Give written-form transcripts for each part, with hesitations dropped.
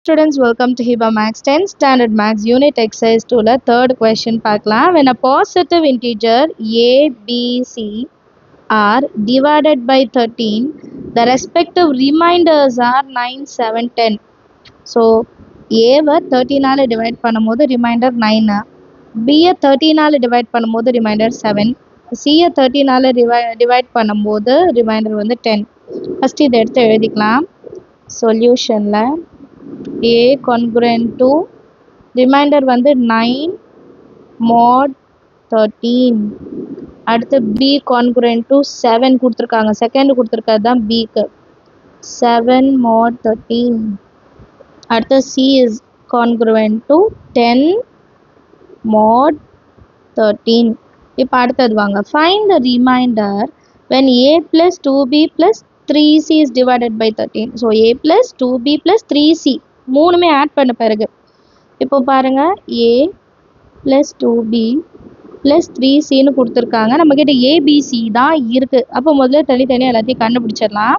Students, welcome to Hiba Max 10 Standard Max Unit Exercise 2 la third question பார்க்கலாம். When a positive integer a, b, c are divided by 13, the respective remainders are 9, 7, 10. So, a வை 13 ஆல divide பண்ணும்போது remainder 9, b யை 13 ஆல divide பண்ணும்போது remainder 7, c யை 13 ஆல divide பண்ணும்போது remainder வந்து 10. First இதை எடுத்து எழுதிக்கலாம். Solutionல a congruent to remainder வந்து 9 mod 13. அடுத்து b congruent to 7 கொடுத்துருக்காங்க. செகண்ட் கொடுத்துருக்கிறது தான் b க்கு 7 mod 13. அடுத்து c is congruent to 10 mod 13. இப்போ அடுத்தது வாங்க. Find the remainder when a plus 2b plus 3c is divided by 13. So a plus 2b plus 3c மூணுமே ஆட் பண்ண பிறகு இப்போ பாருங்க a plus 2b plus 3cன்னு கொடுத்துருக்காங்க. நம்மக்கிட்ட abc தான் இருக்குது. அப்போ முதல்ல தனித்தனியாக எல்லாத்தையும் கண்டுபிடிச்சிடலாம்.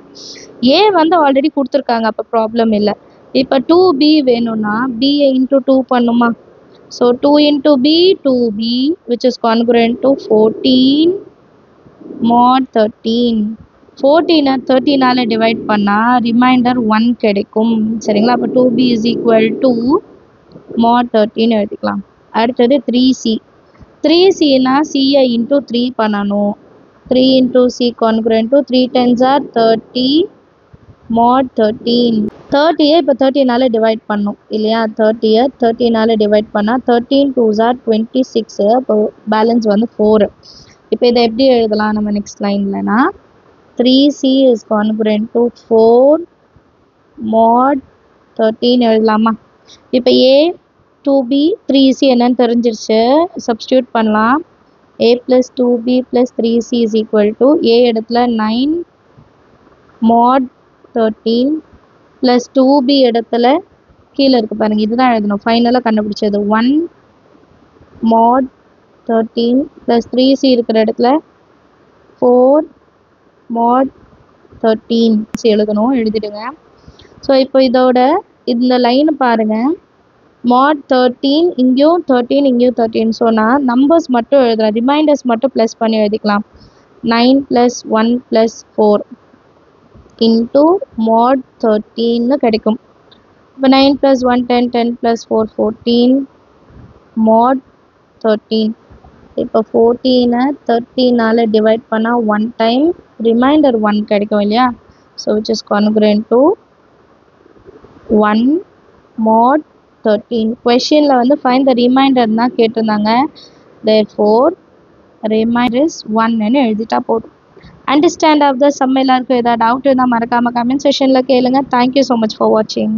a வந்து ஆல்ரெடி கொடுத்துருக்காங்க, அப்போ ப்ராப்ளம் இல்லை. இப்போ 2b வேணும்னா b இன்ட்டு 2 பண்ணுமா? So 2 into b 2b which is congruent to 14 mod 13. 14 13ஆல் divide பண்ணால் ரிமைண்டர் 1 கிடைக்கும். சரிங்களா? அப்போ 2b is equal to mod 13 எழுதிக்கலாம். அடுத்தது 3c. 3cனா c-யை இன்ட்டு 3 பண்ணணும். 3 into c congruent to 3 10s are 30 mod 13. 30யை இப்போ 13ஆல் டிவைட் பண்ணும் இல்லையா? 30யை 13ஆல் டிவைட் பண்ணால் 13 2s are 26. அப்போ பேலன்ஸ் வந்து 4. இப்போ இதை எப்படி எழுதலாம் நம்ம next லைன்லனா 3c is congruent to 4 mod 13 எழுதலாமா? இப்போ a 2b 3c என்னன்னு தெரிஞ்சிருச்சு. சப்ஸ்டியூட் பண்ணலாம். a plus 2b plus 3c is equal to a இடத்துல 9 mod 13 plus 2b இடத்துல கீழே இருக்கு பாருங்க, இதுதான் எழுதணும். ஃபைனலாக கண்டுபிடிச்சது 1 mod 13 plus 3c இருக்கிற இடத்துல 4 mod 13 எழுதணும். எழுதிடுங்க. ஸோ இப்போ இதோட இந்த லைன் பாருங்க, mod 13 இங்கேயும் 13 இங்கேயும் 13. ஸோ நான் நம்பர்ஸ் மட்டும் எழுதுறேன், ரிமைண்டர்ஸ் மட்டும் ப்ளஸ் பண்ணி எழுதிக்கலாம். 9 plus 1 plus 4 into mod 13 கிடைக்கும். இப்போ 9 plus 1 10 10 plus 4 14 mod 13. இப்போ 14-ஐ 13ஆல் டிவைட் பண்ணால் 1 டைம் ரிமைண்டர் 1 கிடைக்கும் இல்லையா? So which is congruent to 1 mod 13. கொஷினில் வந்து ஃபைண்ட் த ரிமைண்டர் தான் கேட்டிருந்தாங்க. therefore remainder is 1ன்னு எழுதிட்டா போதும். அண்டர்ஸ்டாண்ட் ஆஃப் த சம் எல்லாருக்கும் ஏதாவது டவுட் இருந்தால் மறக்காமல் கமெண்ட் செஷனில் கேளுங்க. தேங்க்யூ ஸோ மச் ஃபார் வாட்சிங்.